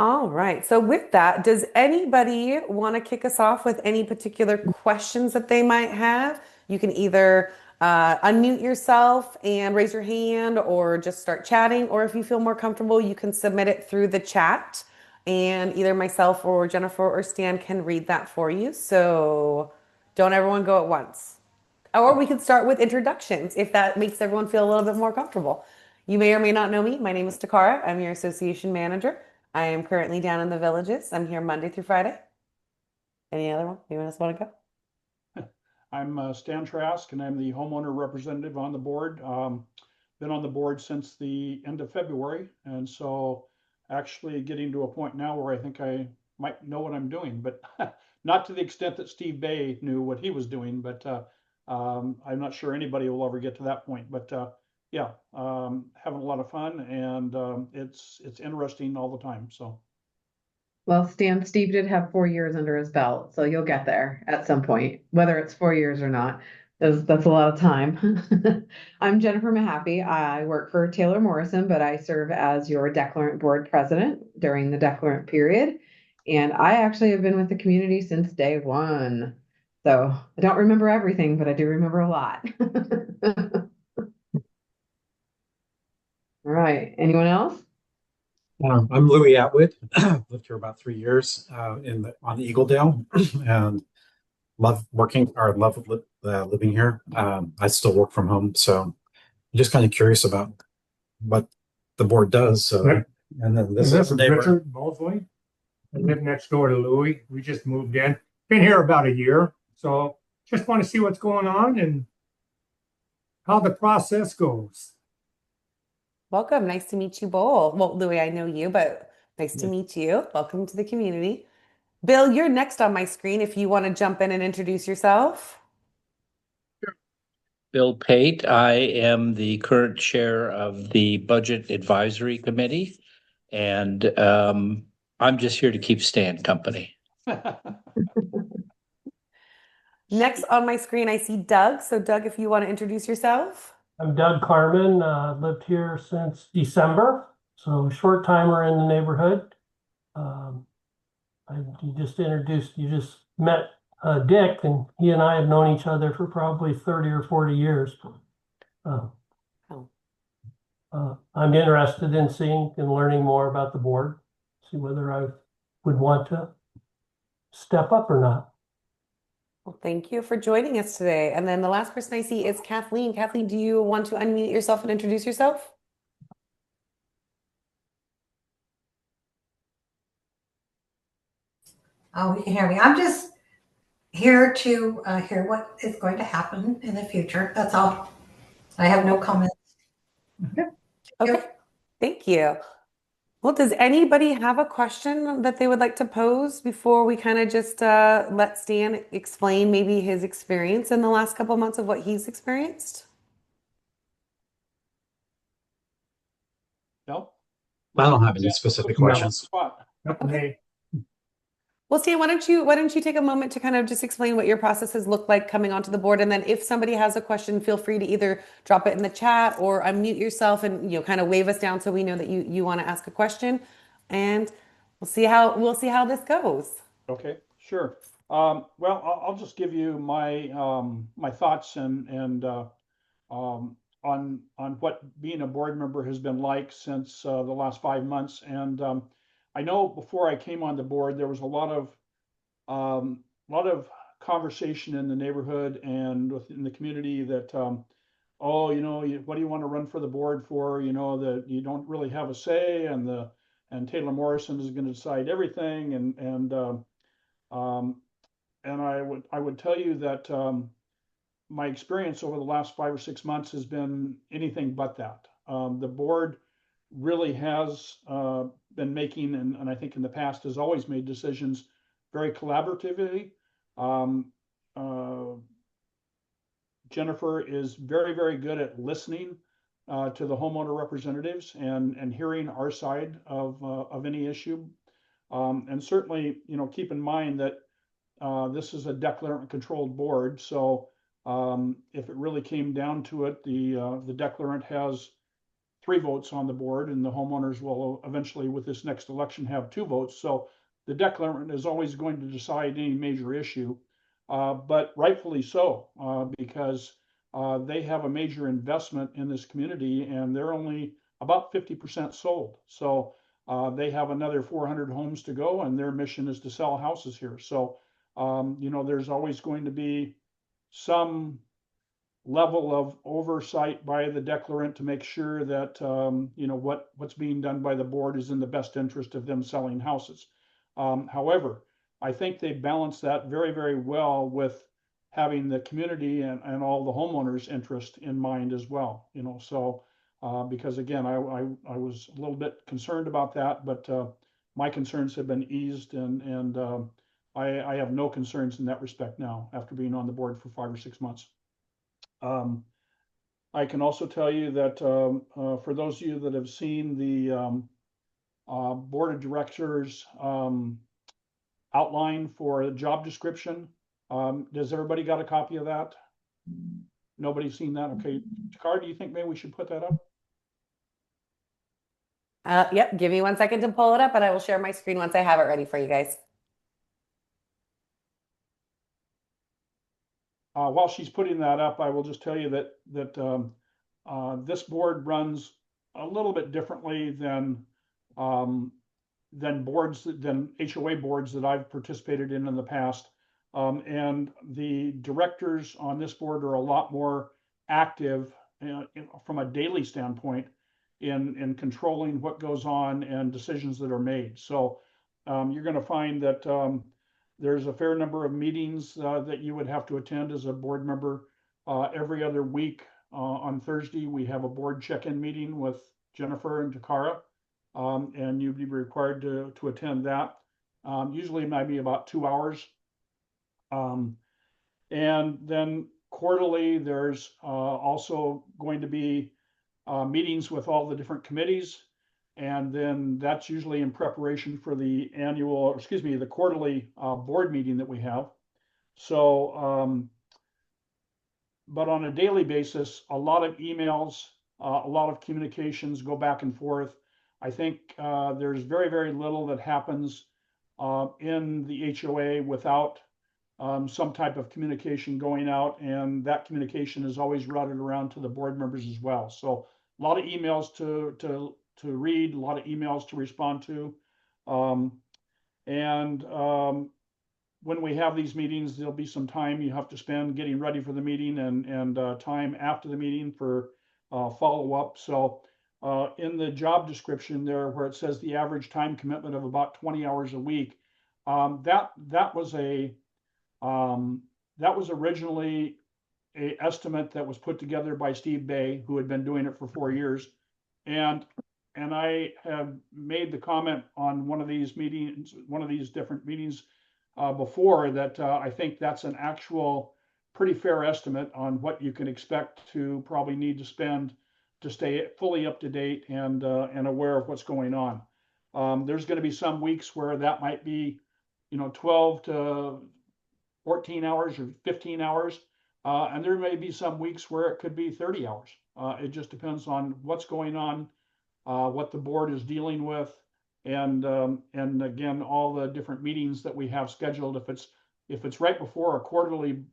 All right. So with that, does anybody want to kick us off with any particular questions that they might have? You can either unmute yourself and raise your hand or just start chatting, or if you feel more comfortable, you can submit it through the chat and either myself or Jennifer or Stan can read that for you. So don't everyone go at once. Or we could start with introductions if that makes everyone feel a little bit more comfortable. You may or may not know me. My name is Takara. I'm your association manager. I am currently down in the villages. I'm here Monday through Friday. Any other one? Anyone else want to go? I'm Stan Trask, and I'm the homeowner representative on the board. Been on the board since the end of February, and so actually getting to a point now where I think I might know what I'm doing, but not to the extent that Steve Bay knew what he was doing. But I'm not sure anybody will ever get to that point. But yeah, having a lot of fun, and it's interesting all the time. So. Well, Steve did have 4 years under his belt, so you'll get there at some point, whether it's 4 years or not. That's a lot of time. I'm Jennifer Mahaffey. I work for Taylor Morrison, but I serve as your declarant board president during the declarant period. And I actually have been with the community since day one. So I don't remember everything, but I do remember a lot. All right. Anyone else? I'm Louis Atwood. Lived here about 3 years on the Eagle Dale, and love working or living here. I still work from home, so I'm just kind of curious about what the board does. So, Right. and then This is neighbor. Richard Bowlesway. I live next door to Louis. We just moved in. Been here about a year. So just want to see what's going on and how the process goes. Welcome. Nice to meet you both. Well, Louie, I know you, but nice to meet you. Welcome to the community. Bill, you're next on my screen if you want to jump in and introduce yourself. Bill Pate. I am the current chair of the Budget Advisory Committee, and I'm just here to keep Stan company. Next on my screen, I see Doug. So, Doug, if you want to introduce yourself. I'm Doug Carmen, lived here since December, so short timer in the neighborhood. You just met Dick, and he and I have known each other for probably 30 or 40 years. I'm interested in seeing and learning more about the board, see whether I would want to step up or not. Well, thank you for joining us today. And then the last person I see is Kathleen. Kathleen, do you want to unmute yourself and introduce yourself? Oh, you can hear me. I'm just here to hear what is going to happen in the future. That's all. I have no comments. Okay. Thank you. Well, does anybody have a question that they would like to pose before we kind of just let Stan explain maybe his experience in the last couple months of what he's experienced? No. I don't have any specific questions. Okay. Well, Stan, why don't you take a moment to kind of just explain what your process has looked like coming onto the board, and then if somebody has a question, feel free to either drop it in the chat or unmute yourself and kind of wave us down so we know that you want to ask a question, and we'll see how this goes. Okay, sure. Well, I'll just give you my my thoughts and on what being a board member has been like since the last 5 months. And I know before I came on the board, there was a lot of conversation in the neighborhood and within the community that oh, what do you want to run for the board for? That you don't really have a say, and Taylor Morrison is going to decide everything, um, and I would tell you that my experience over the last 5 or 6 months has been anything but that. The board really has been making, and I think in the past has always made decisions very collaboratively. Um, uh, Jennifer is very, very good at listening to the homeowner representatives and hearing our side of any issue. And certainly, keep in mind that this is a declarant controlled board. So if it really came down to it, the declarant has 3 votes on the board, and the homeowners will eventually, with this next election, have 2 votes. So the declarant is always going to decide any major issue, but rightfully so, because they have a major investment in this community, and they're only about 50% sold. So they have another 400 homes to go, and their mission is to sell houses here. So, there's always going to be some level of oversight by the declarant to make sure that, what's being done by the board is in the best interest of them selling houses. However, I think they balance that very, very well with having the community and all the homeowners' interest in mind as well, so because again, I was a little bit concerned about that, but my concerns have been eased, and I have no concerns in that respect now after being on the board for 5 or 6 months. I can also tell you that for those of you that have seen the board of directors outline for the job description, does everybody got a copy of that? Nobody's seen that? Okay. Takar, do you think maybe we should put that up? Yep, give me 1 second to pull it up and I will share my screen once I have it ready for you guys. While she's putting that up, I will just tell you that this board runs a little bit differently than HOA boards that I've participated in the past. And the directors on this board are a lot more active from a daily standpoint in controlling what goes on and decisions that are made. So you're going to find that there's a fair number of meetings that you would have to attend as a board member. Every other week on Thursday, we have a board check-in meeting with Jennifer and Takara, and you'd be required to attend that. Usually it might be about 2 hours. And then quarterly, there's also going to be meetings with all the different committees. And then that's usually in preparation for the the quarterly board meeting that we have. So, but on a daily basis, a lot of emails, a lot of communications go back and forth. I think there's very, very little that happens in the HOA without some type of communication going out, and that communication is always routed around to the board members as well. So a lot of emails to read, a lot of emails to respond to. When we have these meetings, there'll be some time you have to spend getting ready for the meeting and time after the meeting for follow-up. So in the job description there, where it says the average time commitment of about 20 hours a week, that was originally a estimate that was put together by Steve Bay, who had been doing it for 4 years. And I have made the comment on one of these different meetings before that I think that's an actual pretty fair estimate on what you can expect to probably need to spend to stay fully up to date and aware of what's going on. There's going to be some weeks where that might be, 12 to 14 hours or 15 hours. And there may be some weeks where it could be 30 hours. It just depends on what's going on, what the board is dealing with, and again, all the different meetings that we have scheduled. If it's right before a quarterly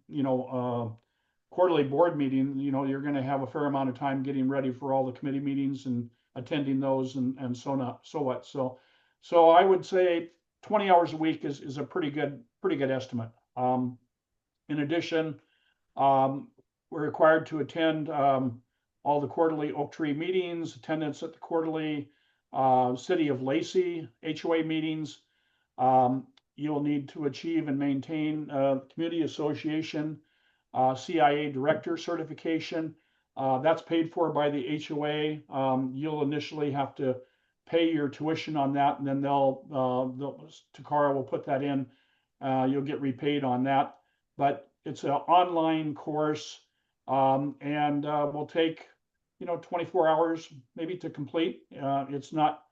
board meeting, you're going to have a fair amount of time getting ready for all the committee meetings and attending those and so what. So I would say 20 hours a week is a pretty good estimate. In addition, we're required to attend all the quarterly Oak Tree meetings, attendance at the quarterly City of Lacey HOA meetings. You'll need to achieve and maintain Community Association CIA Director certification. That's paid for by the HOA. You'll initially have to pay your tuition on that, and then Takara will put that in. You'll get repaid on that. But it's an online course, and will take 24 hours maybe to complete. It's not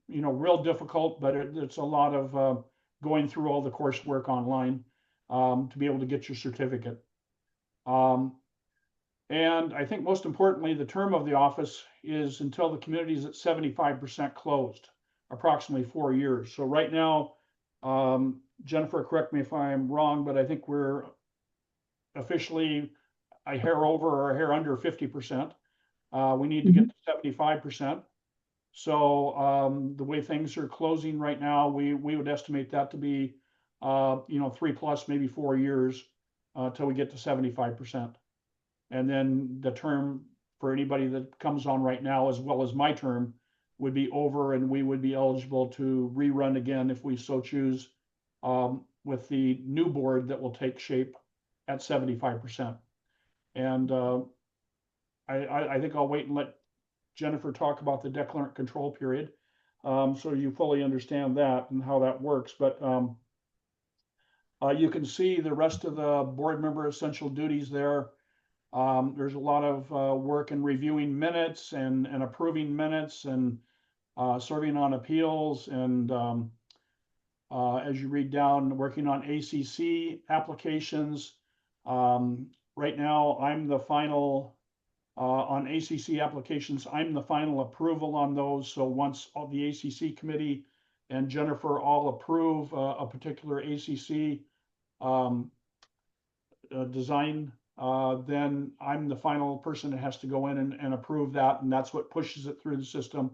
real difficult, but it's a lot of going through all the coursework online to be able to get your certificate. And I think most importantly, the term of the office is until the community is at 75% closed, approximately 4 years. So right now, Jennifer, correct me if I'm wrong, but I think we're officially a hair over or a hair under 50%. We need to get to 75%. So the way things are closing right now, we would estimate that to be 3+ maybe 4 years till we get to 75%. And then the term for anybody that comes on right now, as well as my term, would be over, and we would be eligible to rerun again if we so choose, with the new board that will take shape at 75%. And I think I'll wait and let Jennifer talk about the declarant control period, so you fully understand that and how that works. But you can see the rest of the board member essential duties there. There's a lot of work in reviewing minutes and approving minutes and serving on appeals, and as you read down, working on ACC applications. Right now, I'm the final on ACC applications. I'm the final approval on those. So once all the ACC committee and Jennifer all approve a particular ACC design, then I'm the final person that has to go in and approve that, and that's what pushes it through the system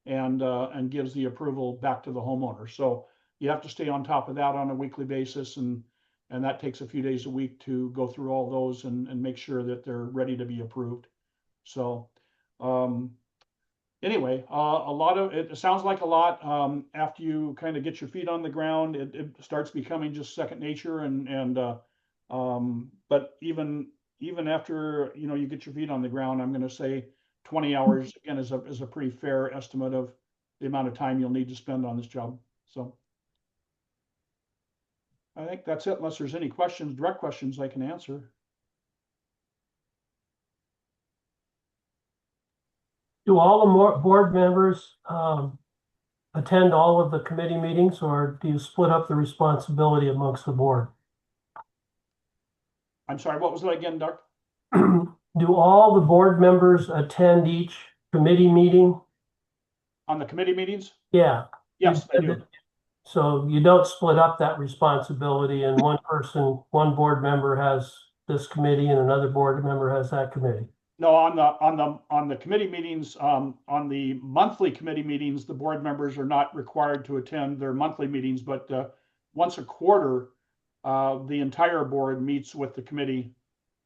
and gives the approval back to the homeowner. So you have to stay on top of that on a weekly basis, and that takes a few days a week to go through all those and make sure that they're ready to be approved. So anyway, a lot of it sounds like a lot. After you kind of get your feet on the ground, it starts becoming just second nature, but even after you get your feet on the ground, I'm going to say 20 hours again is a pretty fair estimate of the amount of time you'll need to spend on this job. So I think that's it, unless there's any questions, direct questions I can answer. Do all the board members attend all of the committee meetings, or do you split up the responsibility amongst the board? I'm sorry, what was that again, Doc? Do all the board members attend each committee meeting? On the committee meetings? Yeah. Yes, they do. So you don't split up that responsibility, and one board member has this committee and another board member has that committee. No, on the committee meetings, on the monthly committee meetings, the board members are not required to attend their monthly meetings, but once a quarter, the entire board meets with the committee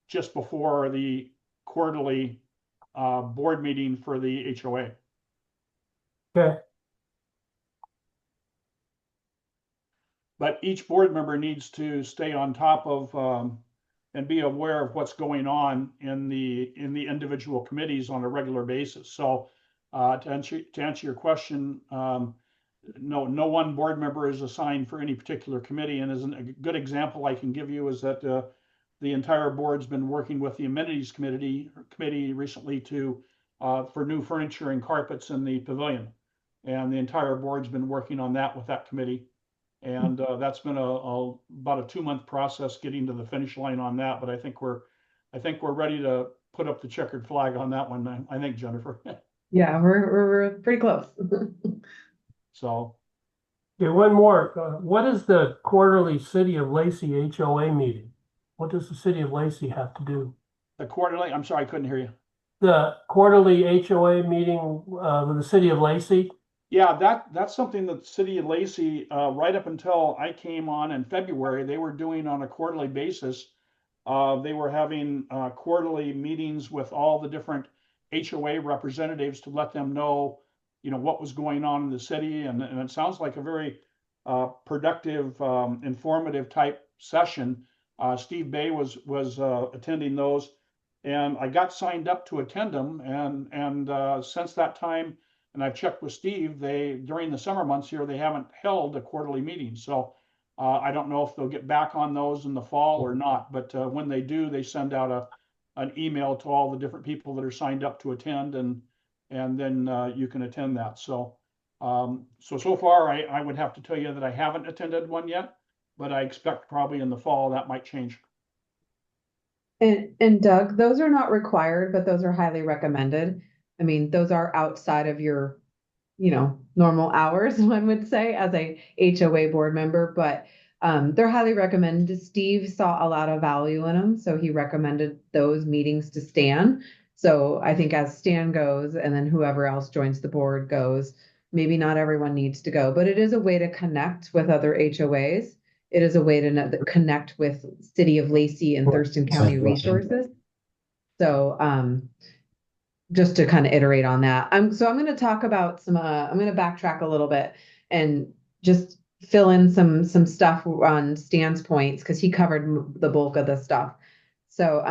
just before the quarterly board meeting for the HOA. Okay. But each board member needs to stay on top of and be aware of what's going on in the individual committees on a regular basis. So to answer your question, no one board member is assigned for any particular committee. And as a good example I can give you is that the entire board's been working with the amenities committee recently to for new furniture and carpets in the pavilion, and the entire board's been working on that with that committee. And that's been about a 2-month process getting to the finish line on that. But I think we're ready to put up the checkered flag on that one. I think, Jennifer. Yeah, we're pretty close. So. Okay, one more. What is the quarterly City of Lacey HOA meeting? What does the City of Lacey have to do? The quarterly, I'm sorry, I couldn't hear you. The quarterly HOA meeting with the City of Lacey? Yeah, that's something that the City of Lacey, right up until I came on in February, they were doing on a quarterly basis. They were having quarterly meetings with all the different HOA representatives to let them know, what was going on in the city. And it sounds like a very productive, informative type session. Steve Bay was attending those, and I got signed up to attend them. And since that time, and I've checked with Steve, during the summer months here, they haven't held a quarterly meeting. So I don't know if they'll get back on those in the fall or not, but when they do, they send out an email to all the different people that are signed up to attend, and then you can attend that. So so far, I would have to tell you that I haven't attended one yet, but I expect probably in the fall that might change. And Doug, those are not required, but those are highly recommended. I mean, those are outside of your, normal hours, one would say, as a HOA board member, but they're highly recommended. Steve saw a lot of value in them, so he recommended those meetings to Stan. So I think as Stan goes, and then whoever else joins the board goes, maybe not everyone needs to go, but it is a way to connect with other HOAs. It is a way to connect with City of Lacey and Thurston County resources. So, just to kind of iterate on that. I'm going to talk about I'm going to backtrack a little bit and just fill in some stuff on Stan's points because he covered the bulk of the stuff. So,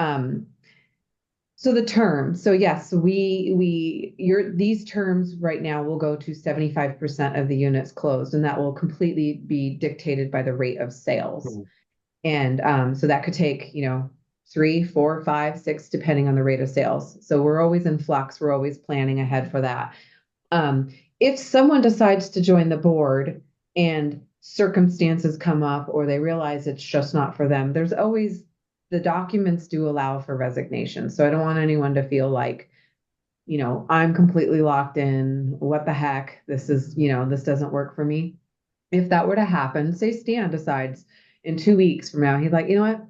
so the term. So yes, these terms right now will go to 75% of the units closed, and that will completely be dictated by the rate of sales. And so that could take, 3, 4, 5, 6, depending on the rate of sales. So we're always in flux. We're always planning ahead for that. If someone decides to join the board and circumstances come up or they realize it's just not for them, there's always the documents do allow for resignation. So I don't want anyone to feel like, I'm completely locked in. What the heck? This doesn't work for me. If that were to happen, say Stan decides in 2 weeks from now, he's like, you know what?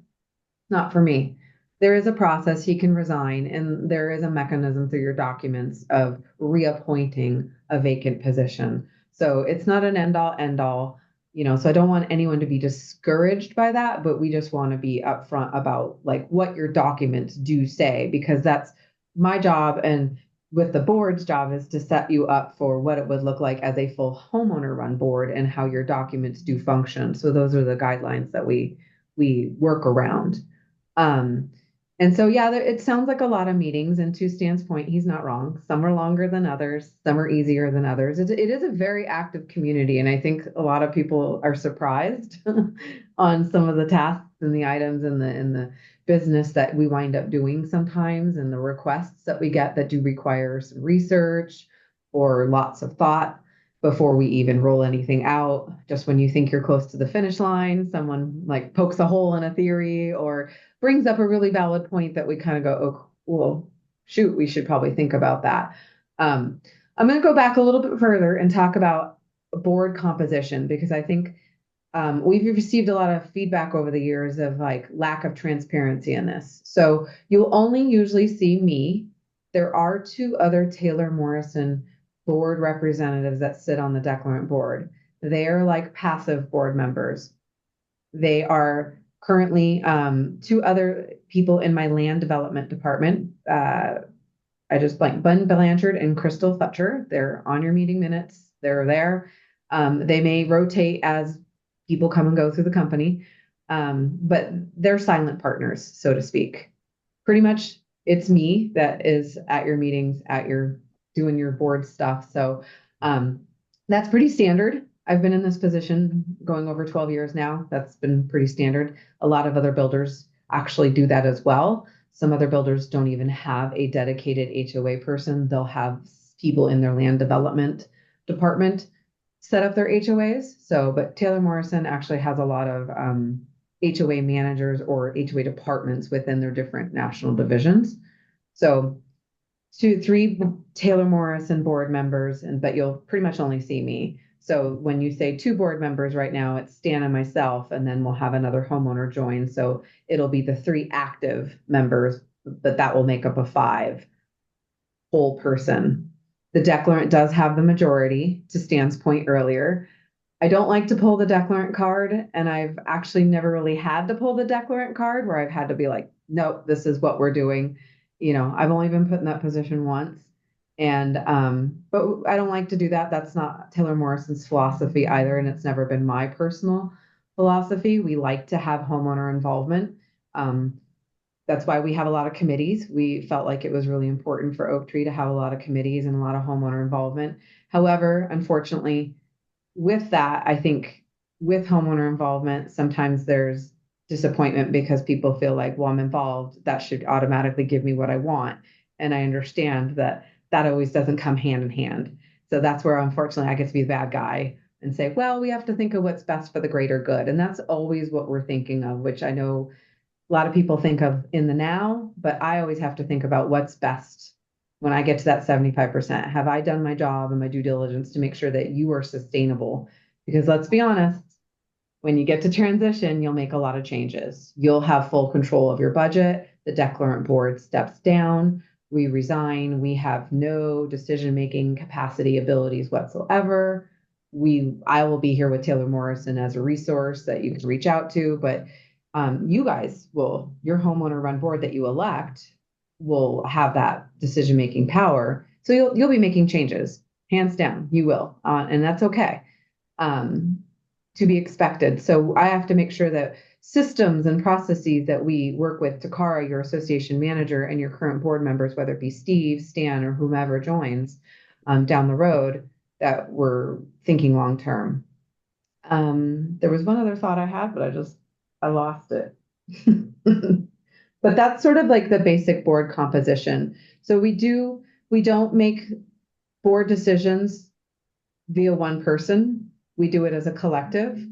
Not for me. There is a process he can resign, and there is a mechanism through your documents of reappointing a vacant position. So it's not an end all, so I don't want anyone to be discouraged by that, but we just want to be upfront about like what your documents do say, because that's my job. And with the board's job is to set you up for what it would look like as a full homeowner run board and how your documents do function. So those are the guidelines that we work around. Um, and so, yeah, it sounds like a lot of meetings. And to Stan's point, he's not wrong. Some are longer than others. Some are easier than others. It is a very active community. And I think a lot of people are surprised on some of the tasks and the items and the business that we wind up doing sometimes, and the requests that we get that do require some research or lots of thought before we even roll anything out. Just when you think you're close to the finish line, someone like pokes a hole in a theory or brings up a really valid point that we kind of go, oh, well, shoot, we should probably think about that. I'm going to go back a little bit further and talk about board composition, because I think we've received a lot of feedback over the years of like lack of transparency in this. So you'll only usually see me. There are 2 other Taylor Morrison board representatives that sit on the declarant board. They are like passive board members. They are currently 2 other people in my land development department. I just like Ben Blanchard and Crystal Fletcher. They're on your meeting minutes. They're there. They may rotate as people come and go through the company, but they're silent partners, so to speak. Pretty much it's me that is at your meetings, doing your board stuff. So that's pretty standard. I've been in this position going over 12 years now. That's been pretty standard. A lot of other builders actually do that as well. Some other builders don't even have a dedicated HOA person. They'll have people in their land development department set up their HOAs. So, but Taylor Morrison actually has a lot of HOA managers or HOA departments within their different national divisions. So 2, 3 Taylor Morrison board members, but you'll pretty much only see me. So when you say 2 board members right now, it's Stan and myself, and then we'll have another homeowner join. So it'll be the 3 active members, but that will make up a 5 whole person. The declarant does have the majority, to Stan's point earlier. I don't like to pull the declarant card, and I've actually never really had to pull the declarant card where I've had to be like, nope, this is what we're doing. I've only been put in that position once. And but I don't like to do that. That's not Taylor Morrison's philosophy either, and it's never been my personal philosophy. We like to have homeowner involvement. That's why we have a lot of committees. We felt like it was really important for Oak Tree to have a lot of committees and a lot of homeowner involvement. However, unfortunately, with that, I think with homeowner involvement, sometimes there's disappointment because people feel like, well, I'm involved. That should automatically give me what I want. And I understand that that always doesn't come hand in hand. So that's where, unfortunately, I get to be the bad guy and say, well, we have to think of what's best for the greater good. And that's always what we're thinking of, which I know a lot of people think of in the now, but I always have to think about what's best when I get to that 75%. Have I done my job and my due diligence to make sure that you are sustainable? Because let's be honest, when you get to transition, you'll make a lot of changes. You'll have full control of your budget. The declarant board steps down. We resign. We have no decision-making capacity abilities whatsoever. I will be here with Taylor Morrison as a resource that you can reach out to, but you guys will, your homeowner run board that you elect will have that decision-making power. So you'll be making changes, hands down, you will, and that's okay. To be expected. So I have to make sure that systems and processes that we work with, Takara, your association manager, and your current board members, whether it be Steve, Stan, or whomever joins down the road, that we're thinking long term. There was one other thought I had, but I lost it. But that's sort of like the basic board composition. So we don't make board decisions via one person. We do it as a collective.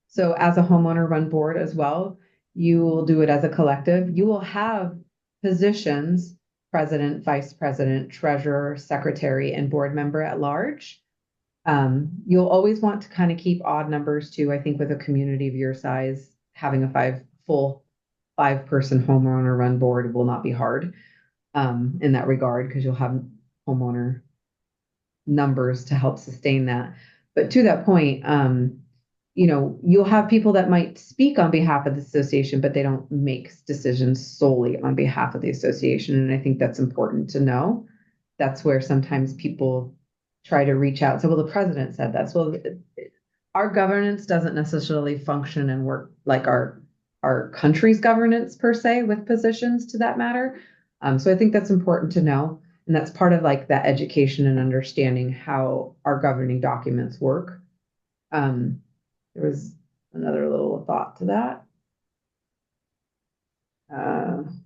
So as a homeowner run board as well, you will do it as a collective. You will have positions, president, vice president, treasurer, secretary, and board member at large. You'll always want to kind of keep odd numbers too. I think with a community of your size, having a full 5-person homeowner run board will not be hard in that regard, because you'll have homeowner numbers to help sustain that. But to that point, you'll have people that might speak on behalf of the association, but they don't make decisions solely on behalf of the association. And I think that's important to know. That's where sometimes people try to reach out. So, well, the president said that. So our governance doesn't necessarily function and work like our country's governance per se, with positions to that matter. So I think that's important to know. And that's part of like that education and understanding how our governing documents work. There was another little thought to that.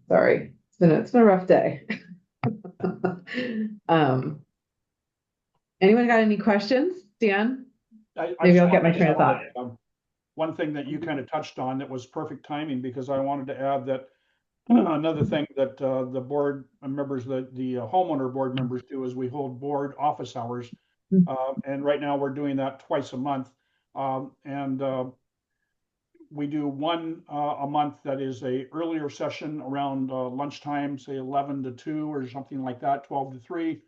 Sorry, it's been a rough day. Anyone got any questions, Dan? Maybe I'll get my train of thought. One thing that you kind of touched on that was perfect timing, because I wanted to add that another thing that the board members, the homeowner board members do, is we hold board office hours. And right now we're doing that twice a month. And we do one a month that is a earlier session around lunchtime, say 11 to 2 or something like that, 12 to 3.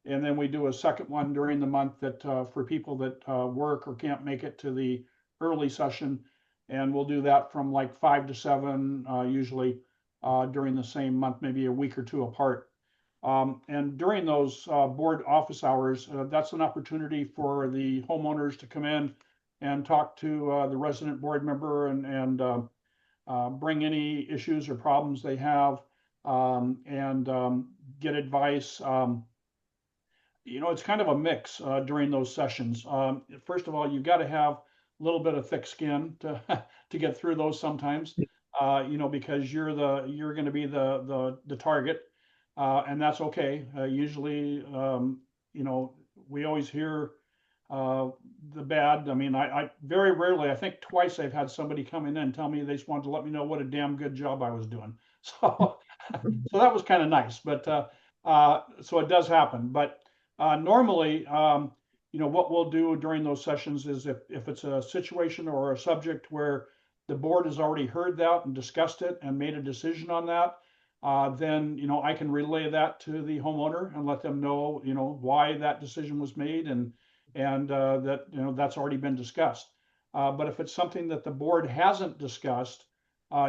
And then we do a second one during the month that for people that work or can't make it to the early session. And we'll do that from like 5 to 7, usually during the same month, maybe a week or two apart. And during those board office hours, that's an opportunity for the homeowners to come in and talk to the resident board member and bring any issues or problems they have, and get advice. It's kind of a mix during those sessions. First of all, you've got to have a little bit of thick skin to to get through those sometimes, because you're going to be the target, and that's okay. Usually, we always hear the bad. I mean, I very rarely, I think twice I've had somebody come in and tell me they just wanted to let me know what a damn good job I was doing. So, so that was kind of nice, but so it does happen. But normally, what we'll do during those sessions is if it's a situation or a subject where the board has already heard that and discussed it and made a decision on that, then I can relay that to the homeowner and let them know why that decision was made, and that that's already been discussed. But if it's something that the board hasn't discussed,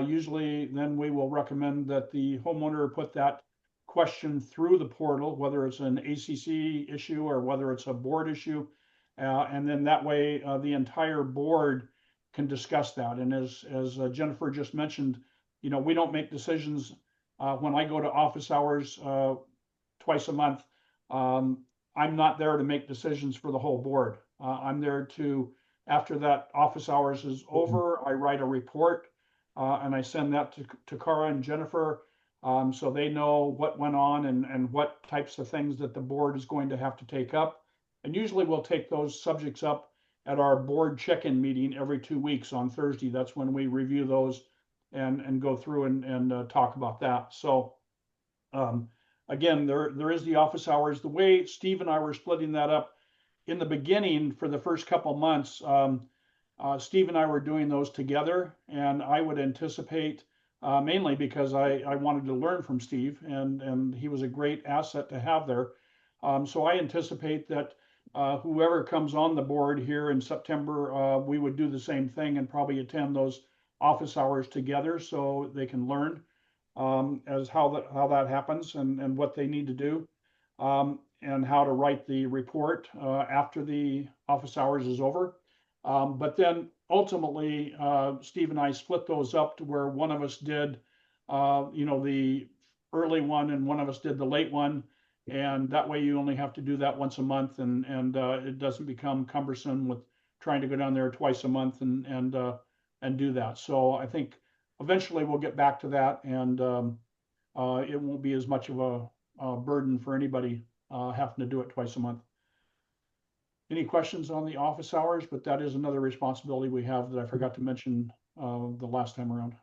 usually then we will recommend that the homeowner put that question through the portal, whether it's an ACC issue or whether it's a board issue, and then that way the entire board can discuss that. And as Jennifer just mentioned, we don't make decisions. When I go to office hours twice a month, I'm not there to make decisions for the whole board. I'm there to, after that office hours is over, I write a report and I send that to Cara and Jennifer, so they know what went on and what types of things that the board is going to have to take up. And usually we'll take those subjects up at our board check-in meeting every 2 weeks on Thursday. That's when we review those and go through and talk about that. So again, there is the office hours. The way Steve and I were splitting that up in the beginning for the first couple months, Steve and I were doing those together, and I would anticipate, mainly because I wanted to learn from Steve, and he was a great asset to have there. So I anticipate that whoever comes on the board here in September, we would do the same thing and probably attend those office hours together so they can learn as how that happens and what they need to do. And how to write the report after the office hours is over. But then ultimately, Steve and I split those up to where one of us did, the early one and one of us did the late one. And that way you only have to do that once a month and it doesn't become cumbersome with trying to go down there twice a month and do that. So I think eventually we'll get back to that and it won't be as much of a burden for anybody having to do it twice a month. Any questions on the office hours? But that is another responsibility we have that I forgot to mention the last time around.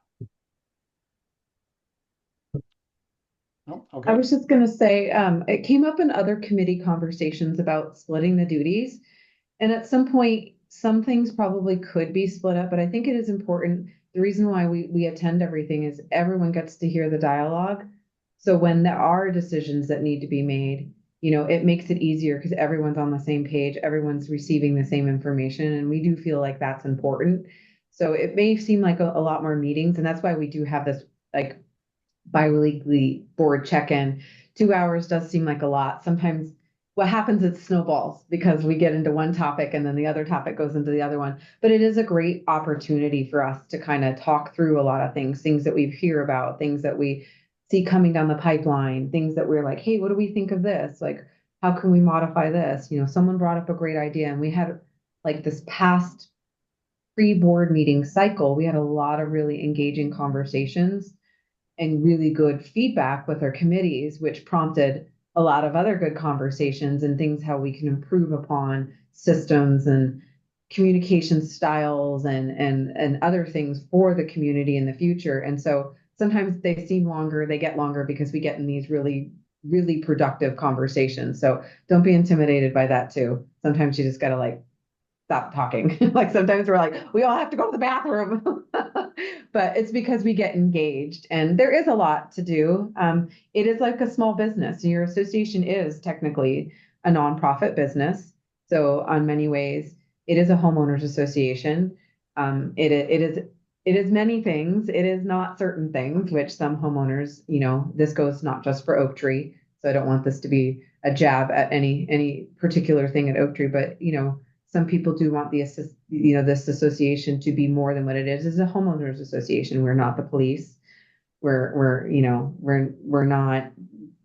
No? I Okay. was just gonna say, it came up in other committee conversations about splitting the duties. And at some point, some things probably could be split up, but I think it is important. The reason why we attend everything is everyone gets to hear the dialogue. So when there are decisions that need to be made, it makes it easier because everyone's on the same page, everyone's receiving the same information, and we do feel like that's important. So it may seem like a lot more meetings, and that's why we do have this like bi-weekly board check-in. 2 hours does seem like a lot. Sometimes what happens is snowballs because we get into one topic and then the other topic goes into the other one. But it is a great opportunity for us to kind of talk through a lot of things that we hear about, things that we see coming down the pipeline, things that we're like, hey, what do we think of this? Like, how can we modify this? Someone brought up a great idea, and we had like this past pre-board meeting cycle, we had a lot of really engaging conversations and really good feedback with our committees, which prompted a lot of other good conversations and things how we can improve upon systems and communication styles and other things for the community in the future. And so sometimes they seem longer, they get longer because we get in these really, really productive conversations. So don't be intimidated by that too. Sometimes you just gotta like stop talking. Like sometimes we're like, we all have to go to the bathroom. But it's because we get engaged and there is a lot to do. It is like a small business. Your association is technically a nonprofit business. So on many ways, it is a homeowners association. It is many things. It is not certain things, which some homeowners, this goes not just for Oak Tree. So I don't want this to be a jab at any particular thing at Oak Tree, but some people do want this association to be more than what it is. It's a homeowners association. We're not the police. We're not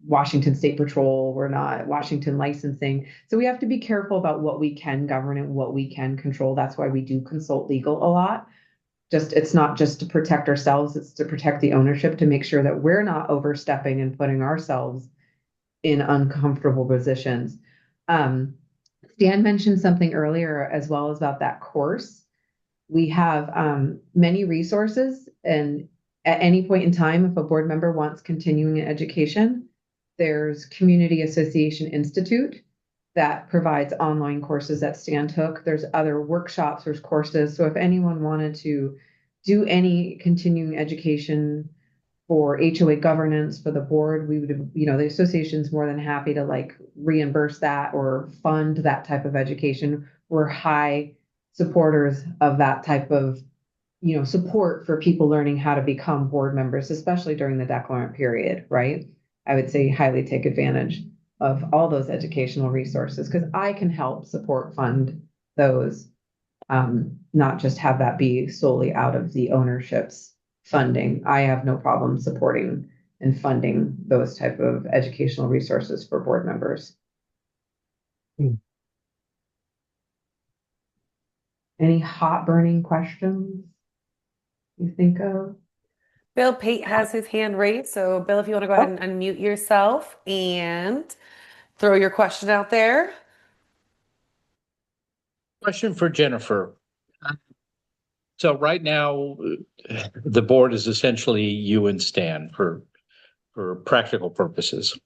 Washington State Patrol. We're not Washington licensing. So we have to be careful about what we can govern and what we can control. That's why we do consult legal a lot. It's not just to protect ourselves, it's to protect the ownership, to make sure that we're not overstepping and putting ourselves in uncomfortable positions. Dan mentioned something earlier as well as about that course. We have many resources, and at any point in time, if a board member wants continuing education, there's Community Association Institute that provides online courses that Stan took. There's other workshops, there's courses. So if anyone wanted to do any continuing education for HOA governance for the board, we would, the association's more than happy to like reimburse that or fund that type of education. We're high supporters of that type of, support for people learning how to become board members, especially during the declarant period, right? I would say highly take advantage of all those educational resources because I can help support fund those, not just have that be solely out of the ownership's funding. I have no problem supporting and funding those type of educational resources for board members. Any hot burning questions you think of? Bill Pate has his hand raised. So, Bill, if you want to go ahead and unmute yourself and throw your question out there. Question for Jennifer. So right now, the board is essentially you and Stan for practical purposes.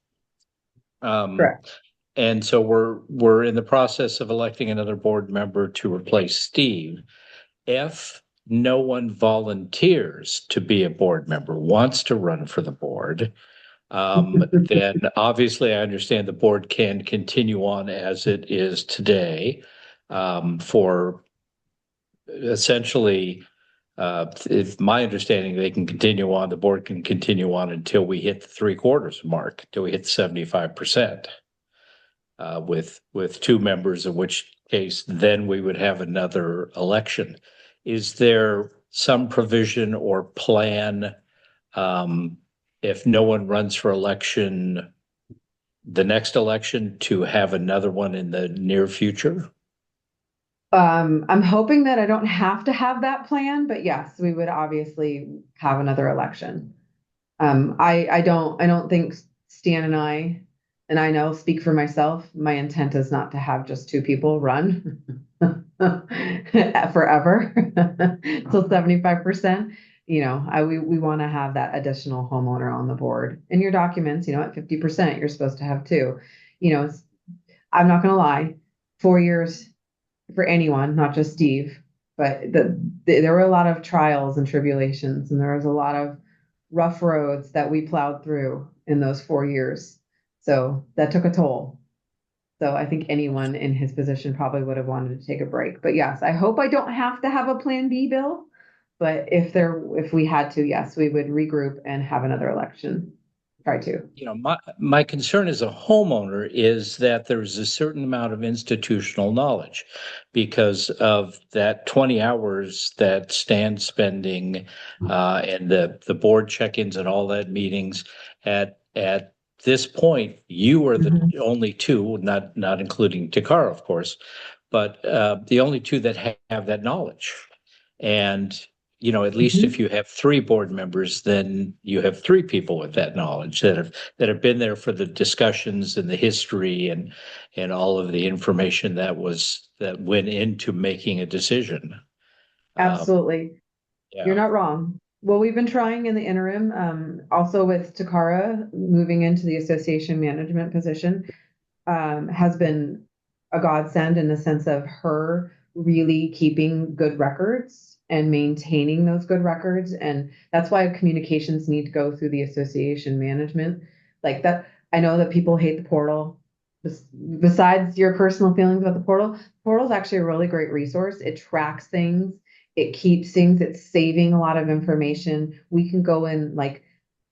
Correct. And so we're in the process of electing another board member to replace Steve. If no one volunteers to be a board member, wants to run for the board, then obviously I understand the board can continue on as it is today, for essentially, if my understanding, they can continue on, the board can continue on until we hit the 3/4 mark, till we hit 75%. With two members, in which case then we would have another election. Is there some provision or plan, um, if no one runs for election, the next election, to have another one in the near future? I'm hoping that I don't have to have that plan, but yes, we would obviously have another election. I don't think Stan and I know, speak for myself, my intent is not to have just two people run forever till 75%. We want to have that additional homeowner on the board. In your documents, at 50%, you're supposed to have two. I'm not gonna lie, 4 years for anyone, not just Steve, but there were a lot of trials and tribulations, and there was a lot of rough roads that we plowed through in those 4 years. So that took a toll. So I think anyone in his position probably would have wanted to take a break. But yes, I hope I don't have to have a plan B, Bill. But if we had to, yes, we would regroup and have another election. Try to. My concern as a homeowner is that there's a certain amount of institutional knowledge because of that 20 hours that Stan's spending, and the board check-ins and all that meetings. At this point, you are the only two, not including Takara, of course, but the only two that have that knowledge. And at least if you have three board members, then you have three people with that knowledge that have been there for the discussions and the history and all of the information that went into making a decision. Absolutely. You're Yeah. not wrong. Well, we've been trying in the interim, also with Takara moving into the association management position, has been a godsend in the sense of her really keeping good records and maintaining those good records. And that's why communications need to go through the association management. Like that, I know that people hate the portal. Besides your personal feelings about the portal is actually a really great resource. It tracks things, it keeps things, it's saving a lot of information. We can go and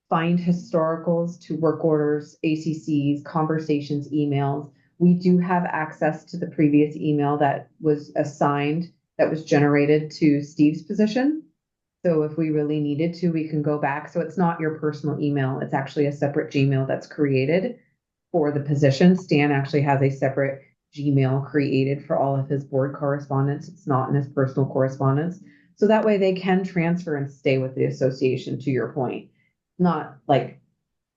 find historicals to work orders, ACCs, conversations, emails. We do have access to the previous email that was assigned, that was generated to Steve's position. So if we really needed to, we can go back. So it's not your personal email. It's actually a separate Gmail that's created for the position. Stan actually has a separate Gmail created for all of his board correspondence. It's not in his personal correspondence. So that way they can transfer and stay with the association, to your point. Not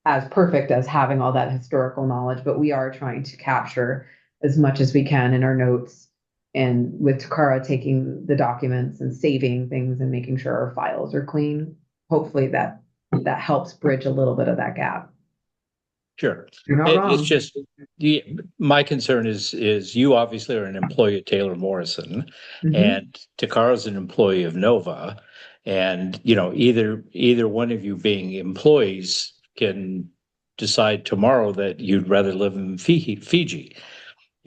as perfect as having all that historical knowledge, but we are trying to capture as much as we can in our notes, and with Takara taking the documents and saving things and making sure our files are clean. Hopefully that helps bridge a little bit of that gap. Sure. You're not wrong. It's just my concern is you obviously are an employee of Taylor Morrison, and Takara's an employee of Nova, and either one of you being employees can decide tomorrow that you'd rather live in Fiji,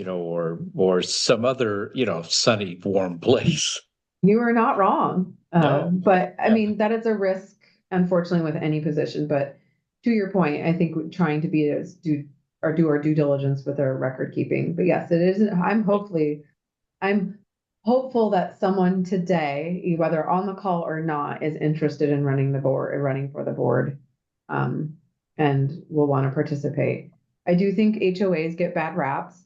or some other sunny, warm place. You are not wrong. No. But I Yeah. mean, that is a risk, unfortunately, with any position. But to your point, I think trying to do our due diligence with our record keeping. But yes, it is. I'm hopeful that someone today, whether on the call or not, is interested in running for the board, and will want to participate. I do think HOAs get bad raps,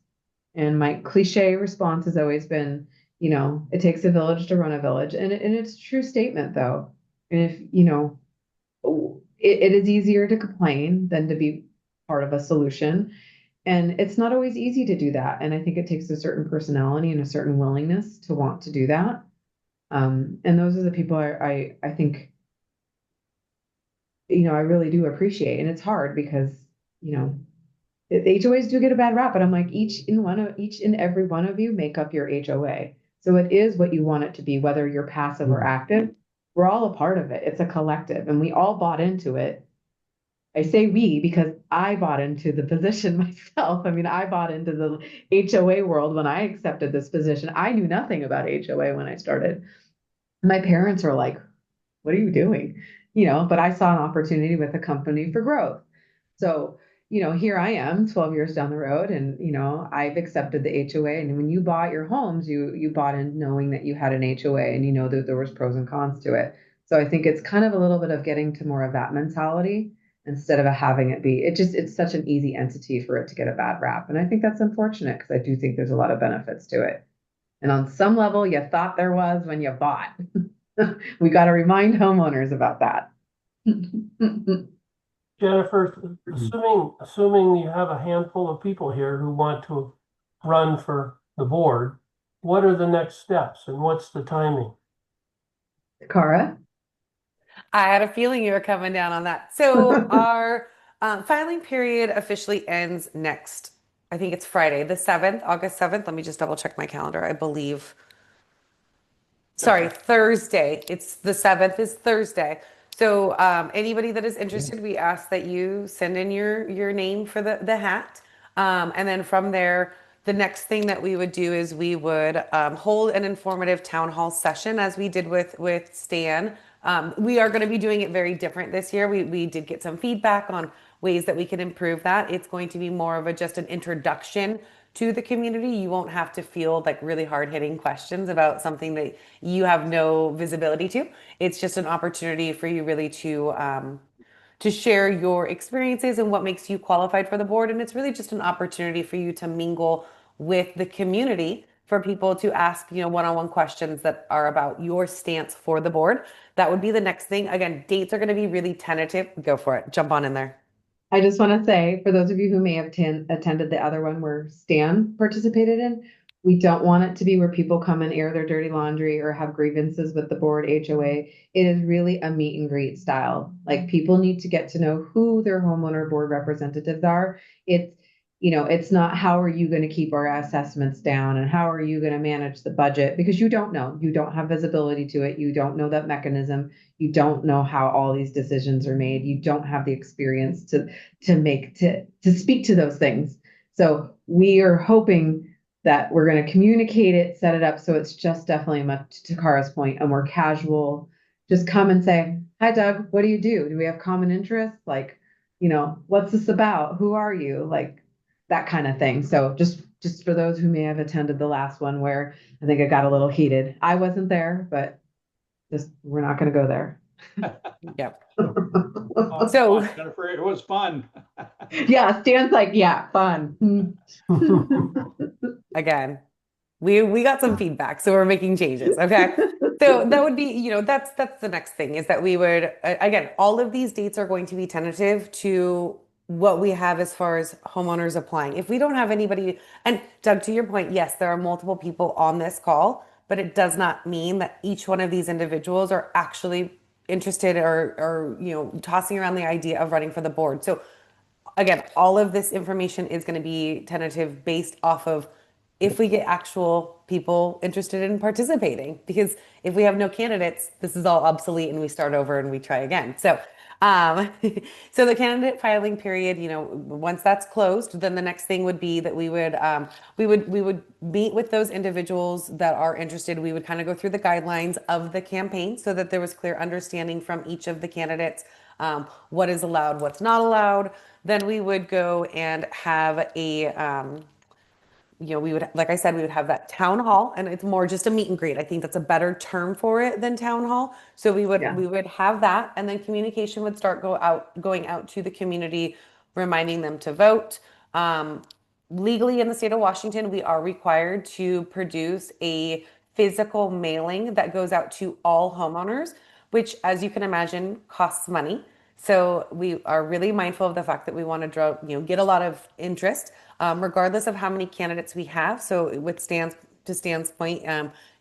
and my cliche response has always been, it takes a village to run a village. And it's a true statement, though. And if, it is easier to complain than to be part of a solution. And it's not always easy to do that. And I think it takes a certain personality and a certain willingness to want to do that. And those are the people I think, I really do appreciate. And it's hard because, you know, the HOAs do get a bad rap, but I'm like, each and every one of you make up your HOA. So it is what you want it to be, whether you're passive or active. We're all a part of it. It's a collective, and we all bought into it. I say we because I bought into the position myself. I mean, I bought into the HOA world when I accepted this position. I knew nothing about HOA when I started. My parents were like, what are you doing? But I saw an opportunity with a company for growth. So, here I am 12 years down the road and, I've accepted the HOA. And when you bought your homes, you bought in knowing that you had an HOA and you know that there was pros and cons to it. So I think it's kind of a little bit of getting to more of that mentality instead of having it be, it's such an easy entity for it to get a bad rap. And I think that's unfortunate because I do think there's a lot of benefits to it. And on some level, you thought there was when you bought. We got to remind homeowners about that. Jennifer, assuming you have a handful of people here who want to run for the board, what are the next steps and what's the timing? Cara? I had a feeling you were coming down on that. So our filing period officially ends next, I think it's Friday, the 7th, August 7th. Let me just double check my calendar. I believe, sorry, Thursday. It's the 7th is Thursday. So anybody that is interested, we ask that you send in your name for the hat. And then from there, the next thing that we would do is we would hold an informative town hall session as we did with Stan. We are going to be doing it very different this year. We did get some feedback on ways that we can improve that. It's going to be more of just an introduction to the community. You won't have to feel like really hard hitting questions about something that you have no visibility to. It's just an opportunity for you really to share your experiences and what makes you qualified for the board. And it's really just an opportunity for you to mingle with the community, for people to ask, one-on-one questions that are about your stance for the board. That would be the next thing. Again, dates are going to be really tentative. Go for it. Jump on in there. I just want to say, for those of you who may have attended the other one where Stan participated in, we don't want it to be where people come and air their dirty laundry or have grievances with the board HOA. It is really a meet and greet style. Like, people need to get to know who their homeowner board representatives are. It's not how are you going to keep our assessments down and how are you going to manage the budget, because you don't know. You don't have visibility to it. You don't know that mechanism. You don't know how all these decisions are made. You don't have the experience to speak to those things. So we are hoping that we're going to communicate it, set it up so it's just definitely, much to Kara's point, a more casual, just come and say, hi Doug, what do you do? Do we have common interests? Like, what's this about? Who are you? Like, that kind of thing. So just for those who may have attended the last one where I think it got a little heated. I wasn't there, but just we're not going to go there. Yep. Oh, So fun, Jennifer, it was fun. Yeah, Stan's like, yeah, fun. again, we got some feedback, so we're making changes. Okay. So that would be, that's the next thing, is that we would, again, all of these dates are going to be tentative to what we have as far as homeowners applying. If we don't have anybody, and Doug, to your point, yes, there are multiple people on this call, but it does not mean that each one of these individuals are actually interested or tossing around the idea of running for the board. So again, all of this information is going to be tentative based off of if we get actual people interested in participating. Because if we have no candidates, this is all obsolete and we start over and we try again. So, um, so the candidate filing period, once that's closed, then the next thing would be that we would meet with those individuals that are interested. We would kind of go through the guidelines of the campaign so that there was clear understanding from each of the candidates, what is allowed, what's not allowed. Then we would go and have we would, like I said, we would have that town hall, and it's more just a meet and greet. I think that's a better term for it than town hall. So we would Yeah. we would have that, and then communication would start going out to the community, reminding them to vote. Legally in the state of Washington, we are required to produce a physical mailing that goes out to all homeowners, which, as you can imagine, costs money. So we are really mindful of the fact that we want to get a lot of interest, regardless of how many candidates we have. So with Stan's to Stan's point,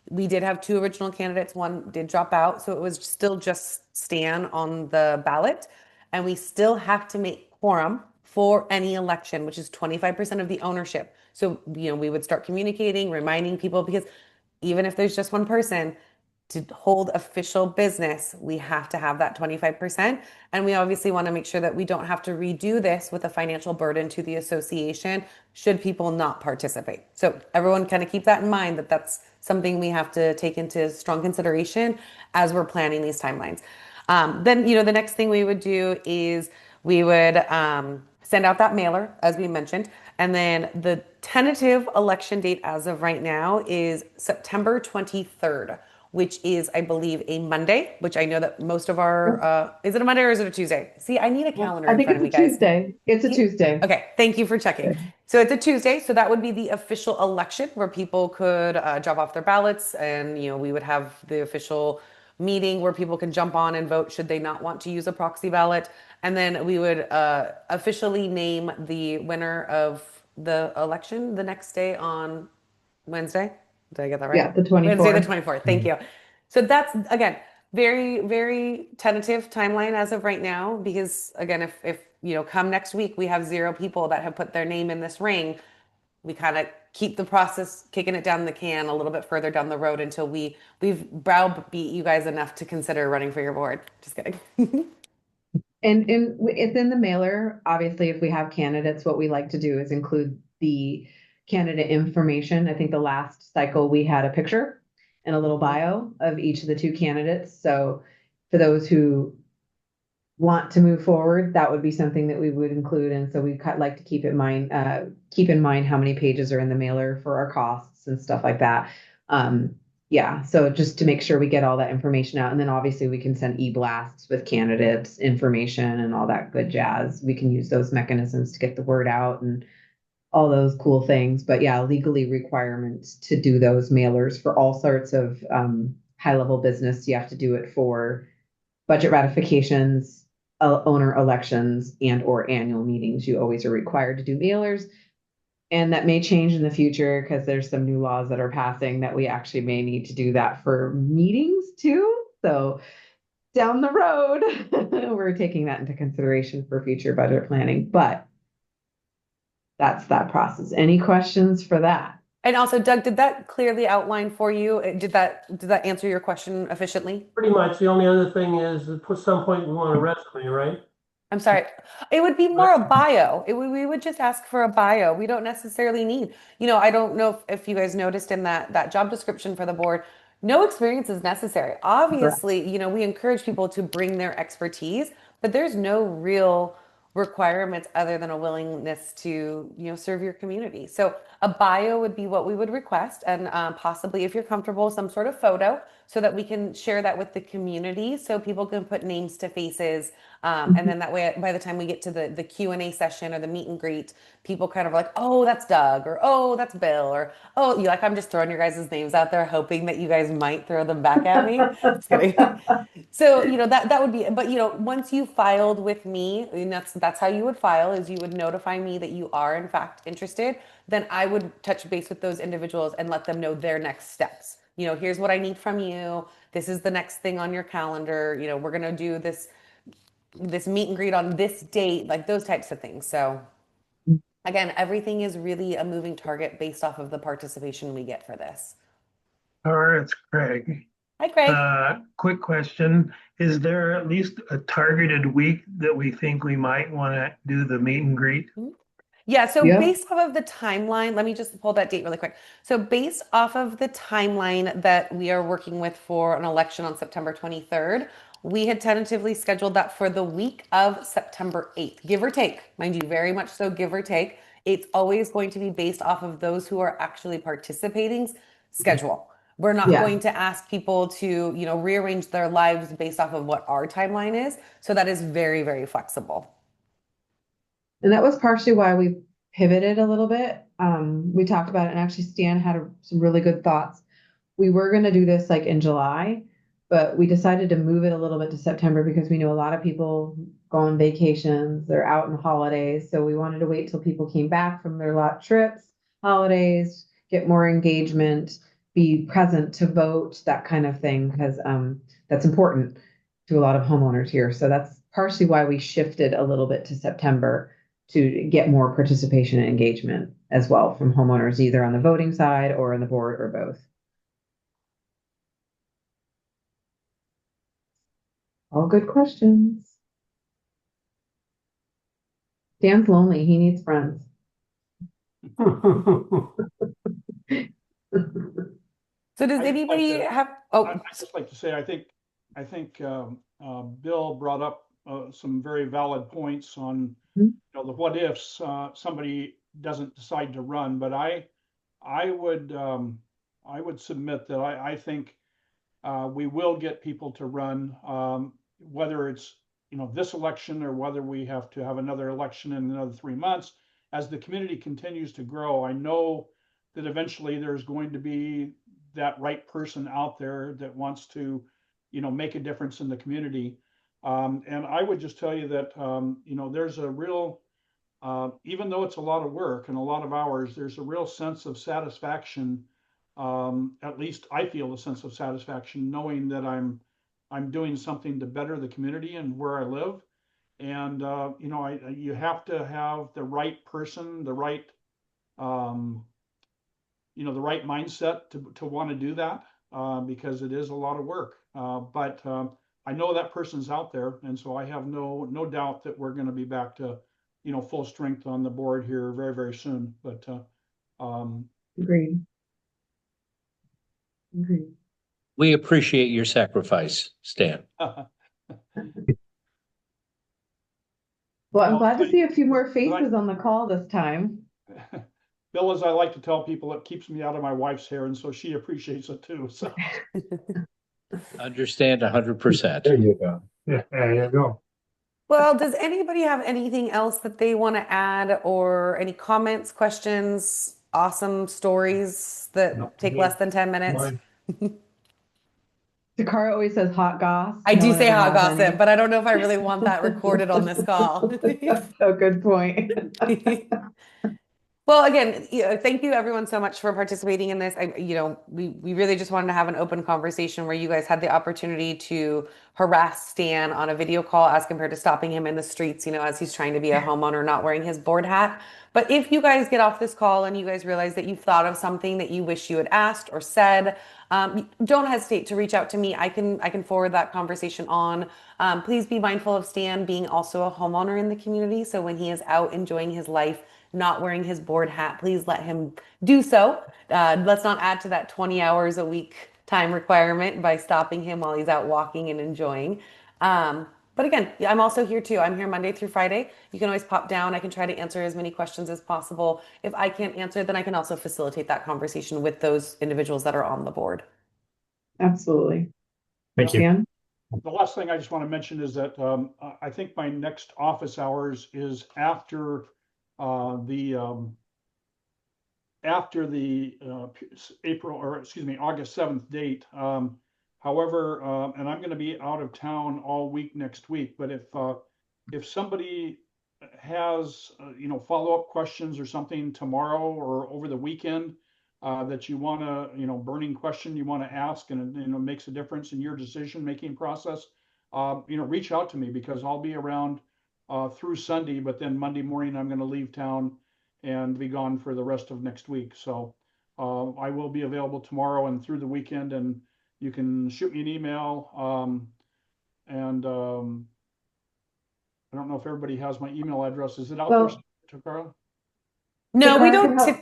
we did have two original candidates. One did drop out, so it was still just Stan on the ballot. And we still have to make quorum for any election, which is 25% of the ownership. So, we would start communicating, reminding people, because even if there's just one person, to hold official business, we have to have that 25%. And we obviously want to make sure that we don't have to redo this with a financial burden to the association should people not participate. So everyone kind of keep that in mind, that that's something we have to take into strong consideration as we're planning these timelines. Then, the next thing we would do is we would send out that mailer, as we mentioned. And then the tentative election date as of right now is September 23rd, which is, I believe, a Monday, which I know that most of our, is it a Monday or is it a Tuesday? See, I need a calendar I in think front of it's me, a guys. Tuesday. It's a Tuesday. Okay, thank you for checking. So it's a Tuesday, so that would be the official election where people could drop off their ballots, and we would have the official meeting where people can jump on and vote should they not want to use a proxy ballot, and then we would officially name the winner of the election the next day on Wednesday. Did I get that right? Yeah, the Wednesday the 24th. 24th. Thank you. So that's again very, very tentative timeline as of right now, because again, if come next week we have zero people that have put their name in this ring, we kind of keep the process kicking it down the can a little bit further down the road until we've browbeat you guys enough to consider running for your board. Just kidding. And it's in the mailer. Obviously, if we have candidates, what we like to do is include the candidate information. I think the last cycle we had a picture and a little bio of each of the two candidates. So for those who want to move forward, that would be something that we would include. And so we like to keep in mind how many pages are in the mailer for our costs and stuff like that. Yeah, so just to make sure we get all that information out. And then obviously we can send e-blasts with candidates information and all that good jazz. We can use those mechanisms to get the word out and all those cool things. But yeah, legally requirements to do those mailers for all sorts of high level business. You have to do it for budget ratifications, owner elections, and or annual meetings. You always are required to do mailers. And that may change in the future because there's some new laws that are passing that we actually may need to do that for meetings too. So down the road, we're taking that into consideration for future budget planning. But that's that process. Any questions for that? And also, Doug, did that clearly outline for you? Did that answer your question efficiently? Pretty much. The only other thing is at some point we want a resume, right? I'm sorry. It would be more a bio. We would just ask for a bio. We don't necessarily need, I don't know if you guys noticed in that job description for the board, no experience is necessary. Obviously, we encourage people to bring their expertise, but there's no real requirements other than a willingness to, serve your community. So a bio would be what we would request, and possibly, if you're comfortable, some sort of photo so that we can share that with the community so people can put names to faces. And then that way, by the time we get to the Q&A session or the meet and greet, people kind of like, oh, that's Doug, or oh, that's Bill, or oh, I'm just throwing your guys' names out there, hoping that you guys might throw them back at me. Just kidding. So, that would be, but once you filed with me, and that's how you would file, is you would notify me that you are in fact interested. Then I would touch base with those individuals and let them know their next steps. Here's what I need from you. This is the next thing on your calendar. We're gonna do this meet and greet on this date, like those types of things. So again, everything is really a moving target based off of the participation we get for this. Or it's Craig. Hi, Craig. Quick question. Is there at least a targeted week that we think we might want to do the meet and greet? Yeah, so Yeah. based off of the timeline, let me just pull that date really quick. So based off of the timeline that we are working with for an election on September 23rd, we had tentatively scheduled that for the week of September 8th, give or take, mind you, very much so, give or take. It's always going to be based off of those who are actually participating's schedule. We're not Yeah. going to ask people to, rearrange their lives based off of what our timeline is. So that is very, very flexible. And that was partially why we pivoted a little bit. We talked about it, and actually Stan had some really good thoughts. We were going to do this like in July, but we decided to move it a little bit to September because we know a lot of people go on vacations, they're out in holidays. So we wanted to wait till people came back from their lot trips, holidays, get more engagement, be present to vote, that kind of thing, because that's important to a lot of homeowners here. So that's partially why we shifted a little bit to September to get more participation and engagement as well from homeowners, either on the voting side or on the board or both. All good questions. Dan's lonely. He needs friends. So does I'd just like anybody to- have, I'd just like to say, I think Bill brought up some very valid points on, Mhm. the what ifs, somebody doesn't decide to run, but I would, I would submit that I think we will get people to run, whether it's, this election or whether we have to have another election in another 3 months. As the community continues to grow, I know that eventually there's going to be that right person out there that wants to, make a difference in the community. And I would just tell you that, there's a real, even though it's a lot of work and a lot of hours, there's a real sense of satisfaction. At least I feel a sense of satisfaction knowing that I'm doing something to better the community and where I live. And you have to have the right person, the right the right mindset to want to do that, because it is a lot of work. But I know that person's out there, and so I have no doubt that we're going to be back to full strength on the board here very, very soon. But Agreed. Agreed. We appreciate your sacrifice, Stan. Well, I'm Well, glad to I- see a few more I- faces on the call this time. Bill, as I like to tell people, it keeps me out of my wife's hair, and so she appreciates it too. So Understand 100%. There you go. Yeah, there you go. well, does anybody have anything else that they want to add or any comments, questions, awesome stories that No, take me. less than 10 minutes? Mine. Takara always says hot goss. I No do one say ever hot has gossip, any. but I don't know if I really want that recorded on this call. So good point. Well, again, thank you everyone so much for participating in this. We really just wanted to have an open conversation where you guys had the opportunity to harass Stan on a video call as compared to stopping him in the streets, as he's trying to be a homeowner, not wearing his board hat. But if you guys get off this call and you guys realize that you've thought of something that you wish you had asked or said, don't hesitate to reach out to me. I can forward that conversation on. Please be mindful of Stan being also a homeowner in the community. So when he is out enjoying his life, not wearing his board hat, please let him do so. Let's not add to that 20 hours a week time requirement by stopping him while he's out walking and enjoying. But again, I'm also here too. I'm here Monday through Friday. You can always pop down. I can try to answer as many questions as possible. If I can't answer, then I can also facilitate that conversation with those individuals that are on the board. Absolutely. Thank you. Dan? the last thing I just want to mention is that I think my next office hours is after the April, or excuse me, August 7th date. However, and I'm going to be out of town all week next week, but if somebody has follow-up questions or something tomorrow or over the weekend, that you want to, burning question you want to ask, and makes a difference in your decision-making process, reach out to me, because I'll be around through Sunday, but then Monday morning I'm going to leave town and be gone for the rest of next week. So I will be available tomorrow and through the weekend, and you can shoot me an email. And I don't know if everybody has my email address. Is it out there, Takara? No, we Takara can don't. help.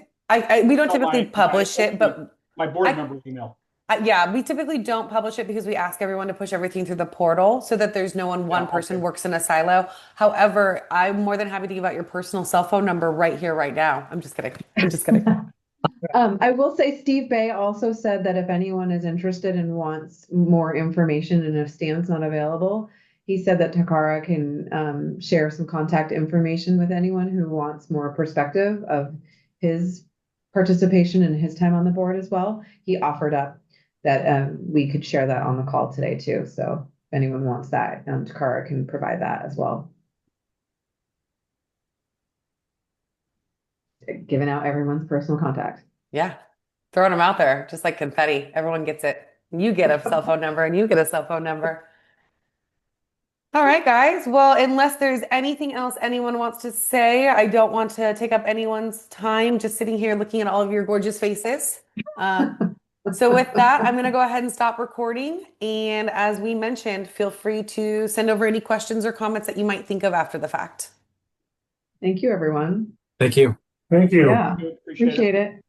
We don't No, typically my publish it, but my board I- member email. yeah, we typically don't publish it because we ask everyone to push everything through the portal so that there's no one Yeah, person okay. works in a silo. However, I'm more than happy to give out your personal cell phone number right here, right now. I'm just kidding. I'm just kidding. I will say Steve Bay also said that if anyone is interested and wants more information, and if Stan's not available, he said that Takara can share some contact information with anyone who wants more perspective of his participation and his time on the board as well. He offered up that we could share that on the call today too. So if anyone wants that, Takara can provide that as well. Giving out everyone's personal contact. Yeah. Throwing them out there, just like confetti. Everyone gets it. You get a cell phone number and you get a cell phone number. All right, guys. Well, unless there's anything else anyone wants to say, I don't want to take up anyone's time just sitting here looking at all of your gorgeous faces. So with that, I'm going to go ahead and stop recording. And as we mentioned, feel free to send over any questions or comments that you might think of after the fact. Thank you, everyone. Thank you. Thank you. Yeah, Appreciate it. appreciate it.